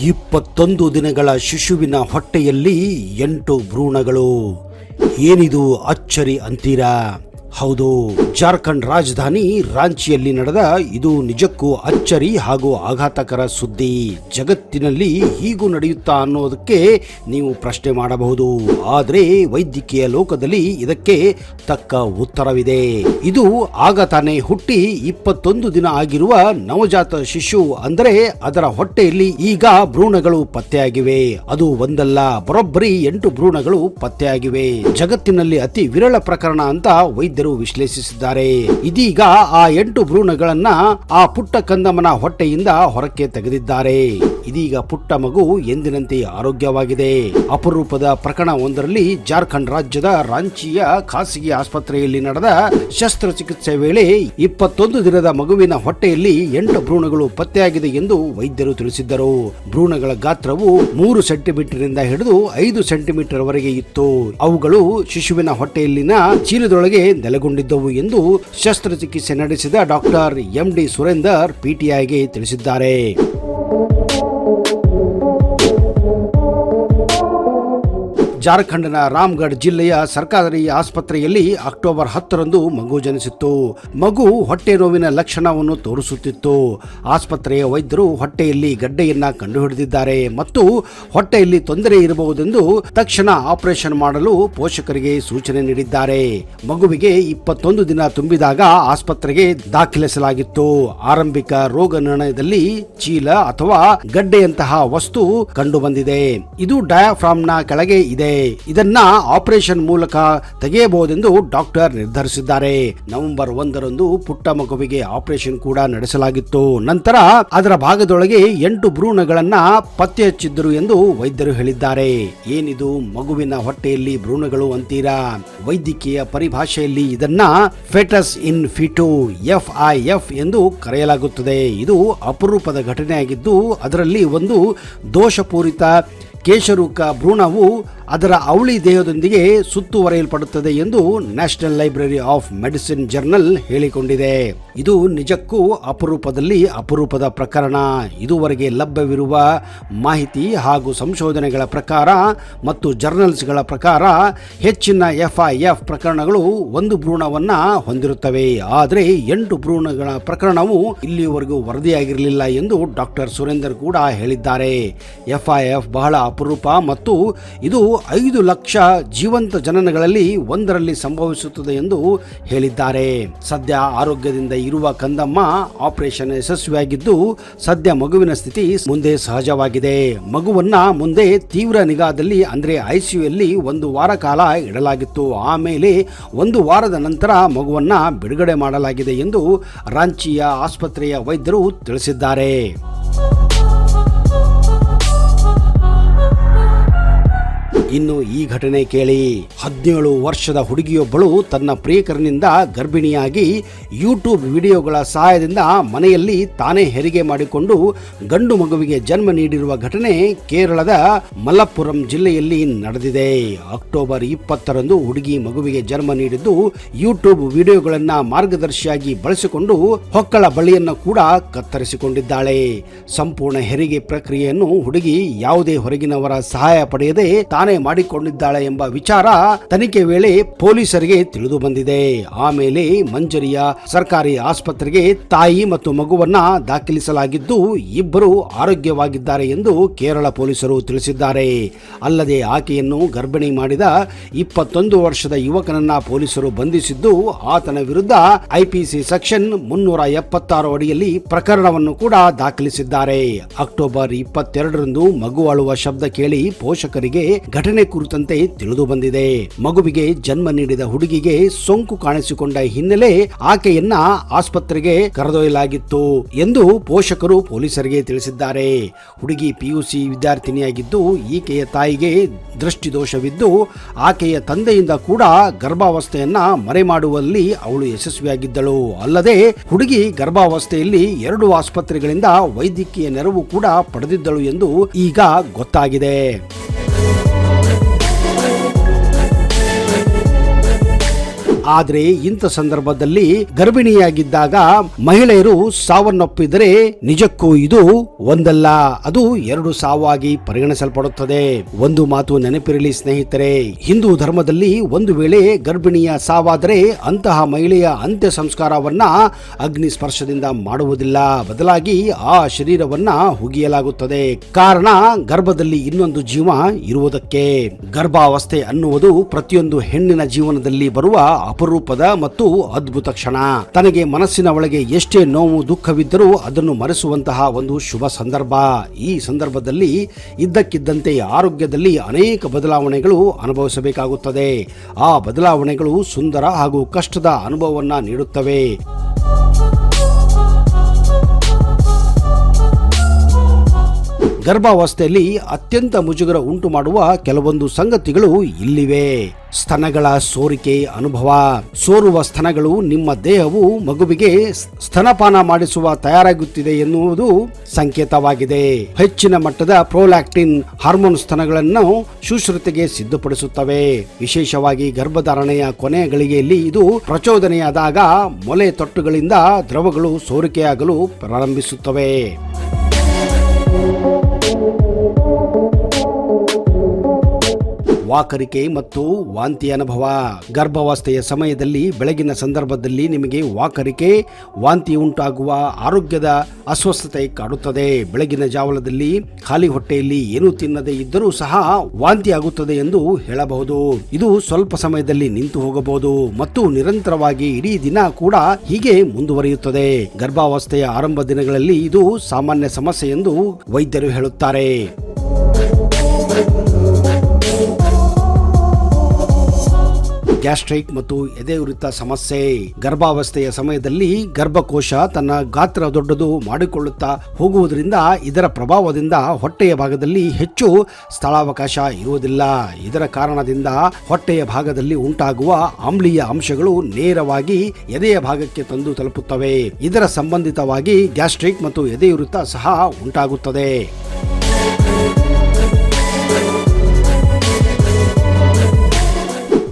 ಇಪ್ಪತ್ತೊಂದು ದಿನಗಳ ಶಿಶುವಿನ ಹೊಟ್ಟೆಯಲ್ಲಿ 8 ಭ್ರೂಣಗಳು. ಏನಿದು ಅಚ್ಚರಿ ಅಂತೀರಾ? ಹೌದು, ಜಾರ್ಖಂಡ್ ರಾಜಧಾನಿ ರಾಂಚಿಯಲ್ಲಿ ನಡೆದ ಇದು ನಿಜಕ್ಕೂ ಅಚ್ಚರಿ ಹಾಗೂ ಆಘಾತಕರ ಸುದ್ದಿ. ಜಗತ್ತಿನಲ್ಲಿ ಹೀಗೂ ನಡೆಯುತ್ತಾ ಅನ್ನೋದಕ್ಕೆ ನೀವು ಪ್ರಶ್ನೆ ಮಾಡಬಹುದು, ಆದರೆ ವೈದ್ಯಕೀಯ ಲೋಕದಲ್ಲಿ ಇದಕ್ಕೆ ತಕ್ಕ ಉತ್ತರವಿದೆ. ಇದು ಆಗ ತಾನೇ ಹುಟ್ಟಿ 21 ದಿನ ಆಗಿರುವ ನವಜಾತ ಶಿಶು, ಅಂದರೆ ಅದರ ಹೊಟ್ಟೆಯಲ್ಲಿ ಈಗ ಭ್ರೂಣಗಳು ಪತ್ತೆಯಾಗಿವೆ. ಅದು ಒಂದಲ್ಲ, ಬರೋಬ್ಬರಿ 8 ಭ್ರೂಣಗಳು ಪತ್ತೆಯಾಗಿವೆ. ಜಗತ್ತಿನಲ್ಲಿ ಅತಿ ವಿರಳ ಪ್ರಕರಣ ಅಂತ ವೈದ್ಯರು ವಿಶ್ಲೇಷಿಸಿದ್ದಾರೆ. ಇದೀಗ ಆ 8 ಭ್ರೂಣಗಳನ್ನ ಆ ಪುಟ್ಟ ಕಂದಮ್ಮನ ಹೊಟ್ಟೆಯಿಂದ ಹೊರಕ್ಕೆ ತೆಗೆದಿದ್ದಾರೆ. ಇದೀಗ ಪುಟ್ಟ ಮಗು ಎಂದಿನಂತೆ ಆರೋಗ್ಯವಾಗಿದೆ. ಅಪರೂಪದ ಪ್ರಕರಣ ಒಂದರಲ್ಲಿ ಜಾರ್ಖಂಡ್ ರಾಜ್ಯದ ರಾಂಚಿಯ ಖಾಸಗಿ ಆಸ್ಪತ್ರೆಯಲ್ಲಿ ನಡೆದ ಶಸ್ತ್ರಚಿಕಿತ್ಸೆ ವೇಳೆ 21 ದಿನದ ಮಗುವಿನ ಹೊಟ್ಟೆಯಲ್ಲಿ 8 ಭ್ರೂಣಗಳು ಪತ್ತೆಯಾಗಿದೆ ಎಂದು ವೈದ್ಯರು ತಿಳಿಸಿದ್ದರು. ಭ್ರೂಣಗಳ ಗಾತ್ರವು 3 ಸೆಂಟಿಮೀಟರ್ ಇಂದ ಹಿಡಿದು 5 ಸೆಂಟಿಮೀಟರ್ ವರೆಗೆ ಇತ್ತು. ಅವುಗಳು ಶಿಶುವಿನ ಹೊಟ್ಟೆಯಲ್ಲಿನ ಚೀಲದೊಳಗೆ ನೆಲೆಗೊಂಡಿದ್ದವು ಎಂದು ಶಸ್ತ್ರಚಿಕಿತ್ಸೆ ನಡೆಸಿದ ಡಾಕ್ಟರ್ MD ಸುರೇಂದರ್ PTIಗೆ ತಿಳಿಸಿದ್ದಾರೆ. ಜಾರ್ಖಂಡ್ನ ರಾಮ್ಗಢ್ ಜಿಲ್ಲೆಯ ಸರ್ಕಾರಿ ಆಸ್ಪತ್ರೆಯಲ್ಲಿ ಅಕ್ಟೋಬರ್ 10ರಂದು ಮಗು ಜನಿಸಿತ್ತು. ಮಗು ಹೊಟ್ಟೆ ನೋವಿನ ಲಕ್ಷಣವನ್ನು ತೋರಿಸುತ್ತಿತ್ತು. ಆಸ್ಪತ್ರೆಯ ವೈದ್ಯರು ಹೊಟ್ಟೆಯಲ್ಲಿ ಗಡ್ಡೆಯನ್ನ ಕಂಡುಹಿಡಿದಿದ್ದಾರೆ ಮತ್ತು ಹೊಟ್ಟೆಯಲ್ಲಿ ತೊಂದರೆ ಇರಬಹುದೆಂದು ತಕ್ಷಣ ಆಪರೇಷನ್ ಮಾಡಲು ಪೋಷಕರಿಗೆ ಸೂಚನೆ ನೀಡಿದ್ದಾರೆ. ಮಗುವಿಗೆ 21 ದಿನ ತುಂಬಿದಾಗ ಆಸ್ಪತ್ರೆಗೆ ದಾಖಲಿಸಲಾಗಿತ್ತು. ಆರಂಭಿಕ ರೋಗ ನಿರ್ಣಯದಲ್ಲಿ ಚೀಲ ಅಥವಾ ಗಡ್ಡೆಯಂತಹ ವಸ್ತು ಕಂಡು ಬಂದಿದೆ. ಇದು ಡಯಾಫ್ರಾಮ್ನ ಕೆಳಗೆ ಇದೆ. ಇದನ್ನ ಆಪರೇಷನ್ ಮೂಲಕ ತೆಗೆಯಬಹುದೆಂದು ಡಾಕ್ಟರ್ ನಿರ್ಧರಿಸಿದ್ದಾರೆ. ನವೆಂಬರ್ 1ರಂದು ಪುಟ್ಟ ಮಗುವಿಗೆ ಆಪರೇಷನ್ ಕೂಡ ನಡೆಸಲಾಗಿತ್ತು. ನಂತರ ಅದರ ಭಾಗದೊಳಗೆ 8 ಭ್ರೂಣಗಳನ್ನ ಪತ್ತೆ ಹಚ್ಚಿದ್ದರು ಎಂದು ವೈದ್ಯರು ಹೇಳಿದ್ದಾರೆ. ಏನಿದು ಮಗುವಿನ ಹೊಟ್ಟೆಯಲ್ಲಿ ಭ್ರೂಣಗಳು ಅಂತೀರಾ? ವೈದ್ಯಕೀಯ ಪರಿಭಾಷೆಯಲ್ಲಿ ಇದನ್ನ ಫೆಟಸ್ ಇನ್ ಫಿಟೋ FIF ಎಂದು ಕರೆಯಲಾಗುತ್ತದೆ. ಇದು ಅಪರೂಪದ ಘಟನೆಯಾಗಿದ್ದು ಅದರಲ್ಲಿ ಒಂದು ದೋಷಪೂರಿತ ಕೇಶರೂಕ ಭ್ರೂಣವು ಅದರ ಅವಳಿ ದೇಹದೊಂದಿಗೆ ಸುತ್ತುವರೆಯಲ್ಪಡುತ್ತದೆ ಎಂದು national library of medicine journal ಹೇಳಿಕೊಂಡಿದೆ. ಇದು ನಿಜಕ್ಕೂ ಅಪರೂಪದಲ್ಲಿ ಅಪರೂಪದ ಪ್ರಕರಣ. ಇದುವರೆಗೆ ಲಭ್ಯವಿರುವ ಮಾಹಿತಿ ಹಾಗೂ ಸಂಶೋಧನೆಗಳ ಪ್ರಕಾರ ಮತ್ತು ಜರ್ನಲ್ಸ್ಗಳ ಪ್ರಕಾರ ಹೆಚ್ಚಿನ FIF ಪ್ರಕರಣಗಳು 1 ಭ್ರೂಣವನ್ನ ಹೊಂದಿರುತ್ತವೆ. ಆದರೆ 8 ಭ್ರೂಣಗಳ ಪ್ರಕರಣವು ಇಲ್ಲಿಯವರೆಗೂ ವರದಿಯಾಗಿರಲಿಲ್ಲ ಎಂದು ಡಾಕ್ಟರ್ ಸುರೇಂದರ್ ಕೂಡ ಹೇಳಿದ್ದಾರೆ. FIF ಬಹಳ ಅಪರೂಪ ಮತ್ತು ಇದು 5 ಲಕ್ಷ ಜೀವಂತ ಜನನಗಳಲ್ಲಿ 1ರಲ್ಲಿ ಸಂಭವಿಸುತ್ತದೆ ಎಂದು ಹೇಳಿದ್ದಾರೆ. ಸದ್ಯ ಆರೋಗ್ಯದಿಂದ ಇರುವ ಕಂದಮ್ಮ ಆಪರೇಷನ್ ಯಶಸ್ವಿಯಾಗಿದ್ದು ಸದ್ಯ ಮಗುವಿನ ಸ್ಥಿತಿ ಮುಂದೆ ಸಹಜವಾಗಿದೆ. ಮಗುವನ್ನ ಮುಂದೆ ತೀವ್ರ ನಿಗಾದಲ್ಲಿ ಅಂದ್ರೆ ICUಯಲ್ಲಿ 1 ವಾರ ಕಾಲ ಇಡಲಾಗಿತ್ತು. ಆಮೇಲೆ 1 ವಾರದ ನಂತರ ಮಗುವನ್ನ ಬಿಡುಗಡೆ ಮಾಡಲಾಗಿದೆ ಎಂದು ರಾಂಚಿಯ ಆಸ್ಪತ್ರೆಯ ವೈದ್ಯರು ತಿಳಿಸಿದ್ದಾರೆ. ಇನ್ನು ಈ ಘಟನೆ ಕೇಳಿ. 17 ವರ್ಷದ ಹುಡುಗಿಯೊಬ್ಬಳು ತನ್ನ ಪ್ರಿಯಕರನಿಂದ ಗರ್ಭಿಣಿಯಾಗಿ ಯೂಟ್ಯೂಬ್ ವಿಡಿಯೋಗಳ ಸಹಾಯದಿಂದ ಮನೆಯಲ್ಲಿ ತಾನೇ ಹೆರಿಗೆ ಮಾಡಿಕೊಂಡು ಗಂಡು ಮಗುವಿಗೆ ಜನ್ಮ ನೀಡಿರುವ ಘಟನೆ ಕೇರಳದ ಮಲಪ್ಪುರಂ ಜಿಲ್ಲೆಯಲ್ಲಿ ನಡೆದಿದೆ. ಅಕ್ಟೋಬರ್ 20ರಂದು ಹುಡುಗಿ ಮಗುವಿಗೆ ಜನ್ಮ ನೀಡಿದ್ದು ಯೂಟ್ಯೂಬ್ ವಿಡಿಯೋಗಳನ್ನ ಮಾರ್ಗದರ್ಶಿಯಾಗಿ ಬಳಸಿಕೊಂಡು ಹೊಕ್ಕಳ ಬಳಿಯನ್ನು ಕೂಡ ಕತ್ತರಿಸಿಕೊಂಡಿದ್ದಾಳೆ. ಸಂಪೂರ್ಣ ಹೆರಿಗೆ ಪ್ರಕ್ರಿಯೆಯನ್ನು ಹುಡುಗಿ ಯಾವುದೇ ಹೊರಗಿನವರ ಸಹಾಯ ಪಡೆಯದೆ ತಾನೇ ಮಾಡಿಕೊಂಡಿದ್ದಾಳೆ ಎಂಬ ವಿಚಾರ ತನಿಖೆ ವೇಳೆ ಪೊಲೀಸರಿಗೆ ತಿಳಿದು ಬಂದಿದೆ. ಆಮೇಲೆ ಮಂಜರಿಯ ಸರ್ಕಾರಿ ಆಸ್ಪತ್ರೆಗೆ ತಾಯಿ ಮತ್ತು ಮಗುವನ್ನ ದಾಖಲಿಸಲಾಗಿದ್ದು ಇಬ್ಬರು ಆರೋಗ್ಯವಾಗಿದ್ದಾರೆ ಎಂದು ಕೇರಳ ಪೊಲೀಸರು ತಿಳಿಸಿದ್ದಾರೆ. ಅಲ್ಲದೆ ಆಕೆಯನ್ನು ಗರ್ಭಿಣಿ ಮಾಡಿದ 21 ವರ್ಷದ ಯುವಕನನ್ನ ಪೊಲೀಸರು ಬಂಧಿಸಿದ್ದು ಆತನ ವಿರುದ್ಧ IPC ಸೆಕ್ಷನ್ 376 ಅಡಿಯಲ್ಲಿ ಪ್ರಕರಣವನ್ನು ಕೂಡ ದಾಖಲಿಸಿದ್ದಾರೆ. ಅಕ್ಟೋಬರ್ 22ರಂದು ಮಗು ಅಳುವ ಶಬ್ದ ಕೇಳಿ ಪೋಷಕರಿಗೆ ಘಟನೆ ಕುರಿತಂತೆ ತಿಳಿದು ಬಂದಿದೆ. ಮಗುವಿಗೆ ಜನ್ಮ ನೀಡಿದ ಹುಡುಗಿಗೆ ಸೋಂಕು ಕಾಣಿಸಿಕೊಂಡ ಹಿನ್ನೆಲೆ ಆಕೆಯನ್ನ ಆಸ್ಪತ್ರೆಗೆ ಕರೆದೊಯ್ಯಲಾಗಿತ್ತು ಎಂದು ಪೋಷಕರು ಪೊಲೀಸರಿಗೆ ತಿಳಿಸಿದ್ದಾರೆ. ಹುಡುಗಿ PUC ವಿದ್ಯಾರ್ಥಿನಿಯಾಗಿದ್ದು ಈಕೆಯ ತಾಯಿಗೆ ದೃಷ್ಟಿದೋಷವಿದ್ದು ಆಕೆಯ ತಂದೆಯಿಂದ ಕೂಡ ಗರ್ಭಾವಸ್ಥೆಯನ್ನ ಮರೆಮಾಡುವಲ್ಲಿ ಅವಳು ಯಶಸ್ವಿಯಾಗಿದ್ದಳು. ಅಲ್ಲದೆ ಹುಡುಗಿ ಗರ್ಭಾವಸ್ಥೆಯಲ್ಲಿ 2 ಆಸ್ಪತ್ರೆಗಳಿಂದ ವೈದ್ಯಕೀಯ ನೆರವು ಕೂಡ ಪಡೆದಿದ್ದಳು ಎಂದು ಈಗ ಗೊತ್ತಾಗಿದೆ. ಆದ್ರೆ ಇಂಥ ಸಂದರ್ಭದಲ್ಲಿ ಗರ್ಭಿಣಿಯಾಗಿದ್ದಾಗ ಮಹಿಳೆಯರು ಸಾವನ್ನಪ್ಪಿದರೆ ನಿಜಕ್ಕೂ ಇದು ಒಂದಲ್ಲ, ಅದು 2 ಸಾವಾಗಿ ಪರಿಗಣಿಸಲ್ಪಡುತ್ತದೆ. ಒಂದು ಮಾತು ನೆನಪಿರಲಿ ಸ್ನೇಹಿತರೆ, ಹಿಂದೂ ಧರ್ಮದಲ್ಲಿ ಒಂದು ವೇಳೆ ಗರ್ಭಿಣಿಯ ಸಾವಾದರೆ ಅಂತಹ ಮಹಿಳೆಯ ಅಂತ್ಯ ಸಂಸ್ಕಾರವನ್ನ ಅಗ್ನಿ ಸ್ಪರ್ಶದಿಂದ ಮಾಡುವುದಿಲ್ಲ, ಬದಲಾಗಿ ಆ ಶರೀರವನ್ನ ಹುಗಿಯಲಾಗುತ್ತದೆ. ಕಾರಣ ಗರ್ಭದಲ್ಲಿ ಇನ್ನೊಂದು ಜೀವ ಇರುವುದಕ್ಕೆ. ಗರ್ಭಾವಸ್ಥೆ ಅನ್ನುವುದು ಪ್ರತಿಯೊಂದು ಹೆಣ್ಣಿನ ಜೀವನದಲ್ಲಿ ಬರುವ ಅಪರೂಪದ ಮತ್ತು ಅದ್ಭುತ ಕ್ಷಣ. ತನಗೆ ಮನಸ್ಸಿನ ಒಳಗೆ ಎಷ್ಟೇ ನೋವು ದುಃಖವಿದ್ದರೂ ಅದನ್ನು ಮರೆಸುವಂತಹ ಒಂದು ಶುಭ ಸಂದರ್ಭ. ಈ ಸಂದರ್ಭದಲ್ಲಿ ಇದ್ದಕ್ಕಿದ್ದಂತೆ ಆರೋಗ್ಯದಲ್ಲಿ ಅನೇಕ ಬದಲಾವಣೆಗಳು ಅನುಭವಿಸಬೇಕಾಗುತ್ತದೆ. ಆ ಬದಲಾವಣೆಗಳು ಸುಂದರ ಹಾಗೂ ಕಷ್ಟದ ಅನುಭವವನ್ನ ನೀಡುತ್ತವೆ. ಗರ್ಭಾವಸ್ಥೆಯಲ್ಲಿ ಅತ್ಯಂತ ಮುಜುಗರ ಉಂಟು ಮಾಡುವ ಕೆಲವೊಂದು ಸಂಗತಿಗಳು ಇಲ್ಲಿವೆ. ಸ್ತನಗಳ ಸೋರಿಕೆ ಅನುಭವ. ಸೋರುವ ಸ್ತನಗಳು ನಿಮ್ಮ ದೇಹವು ಮಗುವಿಗೆ ಸ್ತನಪಾನ ಮಾಡಿಸುವ ತಯಾರಾಗುತ್ತಿದೆ ಎನ್ನುವುದು ಸಂಕೇತವಾಗಿದೆ. ಹೆಚ್ಚಿನ ಮಟ್ಟದ ಪ್ರೊಲ್ಯಾಕ್ಟಿನ್ ಹಾರ್ಮೋನ್ ಸ್ತನಗಳನ್ನು ಸುಶ್ರುತಿಗೆ ಸಿದ್ಧಪಡಿಸುತ್ತವೆ. ವಿಶೇಷವಾಗಿ ಗರ್ಭಧಾರಣೆಯ ಕೊನೆಯ ಗಳಿಗೆಯಲ್ಲಿ ಇದು ಪ್ರಚೋದನೆಯಾದಾಗ ಮೊಲೆ ತೊಟ್ಟುಗಳಿಂದ ದ್ರವಗಳು ಸೋರಿಕೆಯಾಗಲು ಪ್ರಾರಂಭಿಸುತ್ತವೆ. ವಾಕರಿಕೆ ಮತ್ತು ವಾಂತಿ ಅನುಭವ. ಗರ್ಭಾವಸ್ಥೆಯ ಸಮಯದಲ್ಲಿ ಬೆಳಗಿನ ಸಂದರ್ಭದಲ್ಲಿ ನಿಮಗೆ ವಾಕರಿಕೆ, ವಾಂತಿ ಉಂಟಾಗುವ ಆರೋಗ್ಯದ ಅಸ್ವಸ್ಥತೆ ಕಾಡುತ್ತದೆ. ಬೆಳಗಿನ ಜಾವಲದಲ್ಲಿ ಖಾಲಿ ಹೊಟ್ಟೆಯಲ್ಲಿ ಏನೂ ತಿನ್ನದೇ ಇದ್ದರೂ ಸಹ ವಾಂತಿ ಆಗುತ್ತದೆ ಎಂದು ಹೇಳಬಹುದು. ಇದು ಸ್ವಲ್ಪ ಸಮಯದಲ್ಲಿ ನಿಂತು ಹೋಗಬಹುದು ಮತ್ತು ನಿರಂತರವಾಗಿ ಇಡೀ ದಿನ ಕೂಡ ಹೀಗೆ ಮುಂದುವರಿಯುತ್ತದೆ. ಗರ್ಭಾವಸ್ಥೆಯ ಆರಂಭ ದಿನಗಳಲ್ಲಿ ಇದು ಸಾಮಾನ್ಯ ಸಮಸ್ಯೆ ಎಂದು ವೈದ್ಯರು ಹೇಳುತ್ತಾರೆ. ಗ್ಯಾಸ್ಟ್ರಿಕ್ ಮತ್ತು ಎದೆಯುರಿತ ಸಮಸ್ಯೆ. ಗರ್ಭಾವಸ್ಥೆಯ ಸಮಯದಲ್ಲಿ ಗರ್ಭಕೋಶ ತನ್ನ ಗಾತ್ರ ದೊಡ್ಡದು ಮಾಡಿಕೊಳ್ಳುತ್ತಾ ಹೋಗುವುದರಿಂದ ಇದರ ಪ್ರಭಾವದಿಂದ ಹೊಟ್ಟೆಯ ಭಾಗದಲ್ಲಿ ಹೆಚ್ಚು ಸ್ಥಳಾವಕಾಶ ಇರುವುದಿಲ್ಲ. ಇದರ ಕಾರಣದಿಂದ ಹೊಟ್ಟೆಯ ಭಾಗದಲ್ಲಿ ಉಂಟಾಗುವ ಆಮ್ಲೀಯ ಅಂಶಗಳು ನೇರವಾಗಿ ಎದೆಯ ಭಾಗಕ್ಕೆ ತಂದು ತಲುಪುತ್ತವೆ. ಇದರ ಸಂಬಂಧಿತವಾಗಿ ಗ್ಯಾಸ್ಟ್ರಿಕ್ ಮತ್ತು ಎದೆಯುರಿತ ಸಹ ಉಂಟಾಗುತ್ತದೆ.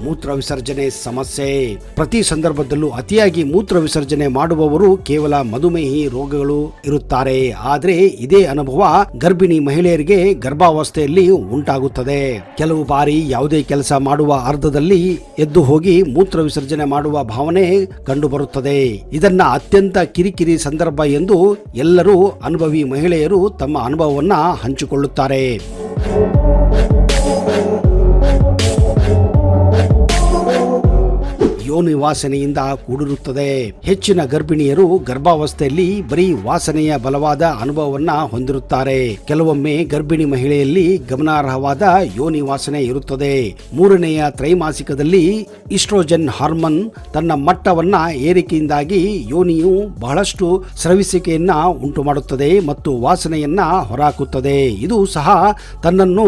ಮೂತ್ರ ವಿಸರ್ಜನೆ ಸಮಸ್ಯೆ. ಪ್ರತಿ ಸಂದರ್ಭದಲ್ಲೂ ಅತಿಯಾಗಿ ಮೂತ್ರ ವಿಸರ್ಜನೆ ಮಾಡುವವರು ಕೇವಲ ಮಧುಮೇಹಿ ರೋಗಗಳು ಇರುತ್ತಾರೆ. ಆದರೆ ಇದೇ ಅನುಭವ ಗರ್ಭಿಣಿ ಮಹಿಳೆಯರಿಗೆ ಗರ್ಭಾವಸ್ಥೆಯಲ್ಲಿ ಉಂಟಾಗುತ್ತದೆ. ಕೆಲವು ಬಾರಿ ಯಾವುದೇ ಕೆಲಸ ಮಾಡುವ ಅರ್ಧದಲ್ಲಿ ಎದ್ದು ಹೋಗಿ ಮೂತ್ರ ವಿಸರ್ಜನೆ ಮಾಡುವ ಭಾವನೆ ಕಂಡುಬರುತ್ತದೆ. ಇದನ್ನ ಅತ್ಯಂತ ಕಿರಿಕಿರಿ ಸಂದರ್ಭ ಎಂದು ಎಲ್ಲರೂ ಅನುಭವಿ ಮಹಿಳೆಯರು ತಮ್ಮ ಅನುಭವವನ್ನ ಹಂಚಿಕೊಳ್ಳುತ್ತಾರೆ. ಯೋನಿ ವಾಸನೆಯಿಂದ ಕೂಡಿರುತ್ತದೆ. ಹೆಚ್ಚಿನ ಗರ್ಭಿಣಿಯರು ಗರ್ಭಾವಸ್ಥೆಯಲ್ಲಿ ಬರೀ ವಾಸನೆಯ ಬಲವಾದ ಅನುಭವವನ್ನ ಹೊಂದಿರುತ್ತಾರೆ. ಕೆಲವೊಮ್ಮೆ ಗರ್ಭಿಣಿ ಮಹಿಳೆಯಲ್ಲಿ ಗಮನಾರ್ಹವಾದ ಯೋನಿ ವಾಸನೆ ಇರುತ್ತದೆ. 3ನೆಯ ತ್ರೈಮಾಸಿಕದಲ್ಲಿ ಈಸ್ಟ್ರೋಜನ್ ಹಾರ್ಮೋನ್ ತನ್ನ ಮಟ್ಟವನ್ನ ಏರಿಕೆಯಿಂದಾಗಿ ಯೋನಿಯು ಬಹಳಷ್ಟು ಸ್ರವಿಸುವಿಕೆಯನ್ನ ಉಂಟು ಮಾಡುತ್ತದೆ ಮತ್ತು ವಾಸನೆಯನ್ನ ಹೊರಹಾಕುತ್ತದೆ. ಇದು ಸಹ ತನ್ನನ್ನು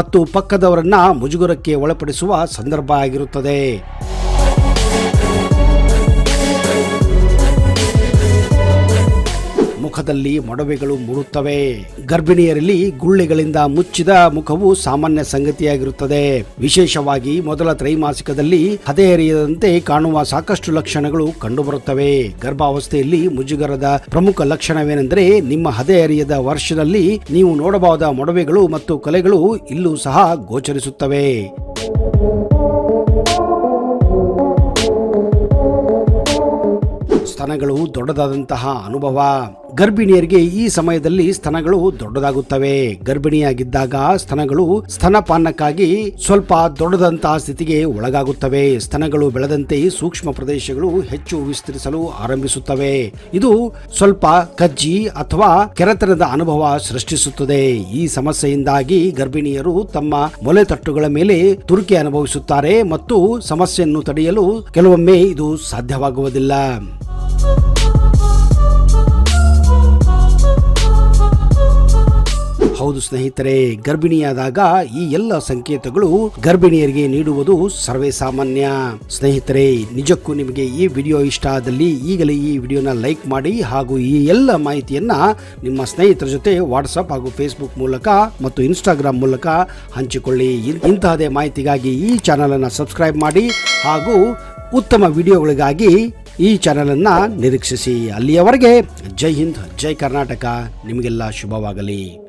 ಮತ್ತು ಪಕ್ಕದವರನ್ನ ಮುಜುಗರಕ್ಕೆ ಒಳಪಡಿಸುವ ಸಂದರ್ಭ ಆಗಿರುತ್ತದೆ. ಮುಖದಲ್ಲಿ ಮೊಡವೆಗಳು ಮೂಡುತ್ತವೆ. ಗರ್ಭಿಣಿಯರಲ್ಲಿ ಗುಳ್ಳೆಗಳಿಂದ ಮುಚ್ಚಿದ ಮುಖವು ಸಾಮಾನ್ಯ ಸಂಗತಿಯಾಗಿರುತ್ತದೆ. ವಿಶೇಷವಾಗಿ ಮೊದಲ ತ್ರೈಮಾಸಿಕದಲ್ಲಿ ಹದಿಹರೆಯದಂತೆ ಕಾಣುವ ಸಾಕಷ್ಟು ಲಕ್ಷಣಗಳು ಕಂಡುಬರುತ್ತವೆ. ಗರ್ಭಾವಸ್ಥೆಯಲ್ಲಿ ಮುಜುಗರದ ಪ್ರಮುಖ ಲಕ್ಷಣವೇನೆಂದರೆ ನಿಮ್ಮ ಹದಿಹರೆಯದ ವರ್ಷದಲ್ಲಿ ನೀವು ನೋಡಬಹುದಾದ ಮೊಡವೆಗಳು ಮತ್ತು ಕಲೆಗಳು ಇಲ್ಲೂ ಸಹ ಗೋಚರಿಸುತ್ತವೆ. ಸ್ತನಗಳು ದೊಡ್ಡದಾದಂತಹ ಅನುಭವ. ಗರ್ಭಿಣಿಯರಿಗೆ ಈ ಸಮಯದಲ್ಲಿ ಸ್ತನಗಳು ದೊಡ್ಡದಾಗುತ್ತವೆ. ಗರ್ಭಿಣಿಯಾಗಿದ್ದಾಗ ಸ್ತನಗಳು ಸ್ತನಪಾನಕ್ಕಾಗಿ ಸ್ವಲ್ಪ ದೊಡ್ಡದಂತಹ ಸ್ಥಿತಿಗೆ ಒಳಗಾಗುತ್ತವೆ. ಸ್ತನಗಳು ಬೆಳೆದಂತೆ ಸೂಕ್ಷ್ಮ ಪ್ರದೇಶಗಳು ಹೆಚ್ಚು ವಿಸ್ತರಿಸಲು ಆರಂಭಿಸುತ್ತವೆ. ಇದು ಸ್ವಲ್ಪ ಕಜ್ಜಿ ಅಥವಾ ಕೆರೆತನದ ಅನುಭವ ಸೃಷ್ಟಿಸುತ್ತದೆ. ಈ ಸಮಸ್ಯೆಯಿಂದಾಗಿ ಗರ್ಭಿಣಿಯರು ತಮ್ಮ ಮೊಲೆತಟ್ಟುಗಳ ಮೇಲೆ ತುರಿಕೆ ಅನುಭವಿಸುತ್ತಾರೆ ಮತ್ತು ಸಮಸ್ಯೆಯನ್ನು ತಡೆಯಲು ಕೆಲವೊಮ್ಮೆ ಇದು ಸಾಧ್ಯವಾಗುವುದಿಲ್ಲ. ಹೌದು ಸ್ನೇಹಿತರೆ, ಗರ್ಭಿಣಿಯಾದಾಗ ಈ ಎಲ್ಲ ಸಂಕೇತಗಳು ಗರ್ಭಿಣಿಯರಿಗೆ ನೀಡುವುದು ಸರ್ವೇ ಸಾಮಾನ್ಯ. ಸ್ನೇಹಿತರೆ, ನಿಜಕ್ಕೂ ನಿಮಗೆ ಈ ವಿಡಿಯೋ ಇಷ್ಟ ಆದಲ್ಲಿ ಈಗಲೇ ಈ ವಿಡಿಯೋನ ಲೈಕ್ ಮಾಡಿ ಹಾಗೂ ಈ ಎಲ್ಲ ಮಾಹಿತಿಯನ್ನ ನಿಮ್ಮ ಸ್ನೇಹಿತರ ಜೊತೆ ವಾಟ್ಸಪ್ ಹಾಗೂ ಫೇಸ್ಬುಕ್ ಮೂಲಕ ಮತ್ತು ಇನ್ಸ್ಟಾಗ್ರಾಮ್ ಮೂಲಕ ಹಂಚಿಕೊಳ್ಳಿ. ಇಂತಹದೇ ಮಾಹಿತಿಗಾಗಿ ಈ ಚಾನಲ್ ಅನ್ನು ಸಬ್ಸ್ಕ್ರೈಬ್ ಮಾಡಿ ಹಾಗೂ ಉತ್ತಮ ವಿಡಿಯೋಗಳಿಗಾಗಿ ಈ ಚಾನೆಲ್ ಅನ್ನ ನಿರೀಕ್ಷಿಸಿ. ಅಲ್ಲಿಯವರೆಗೆ ಜೈ ಹಿಂದ್, ಜೈ ಕರ್ನಾಟಕ. ನಿಮಗೆಲ್ಲ ಶುಭವಾಗಲಿ.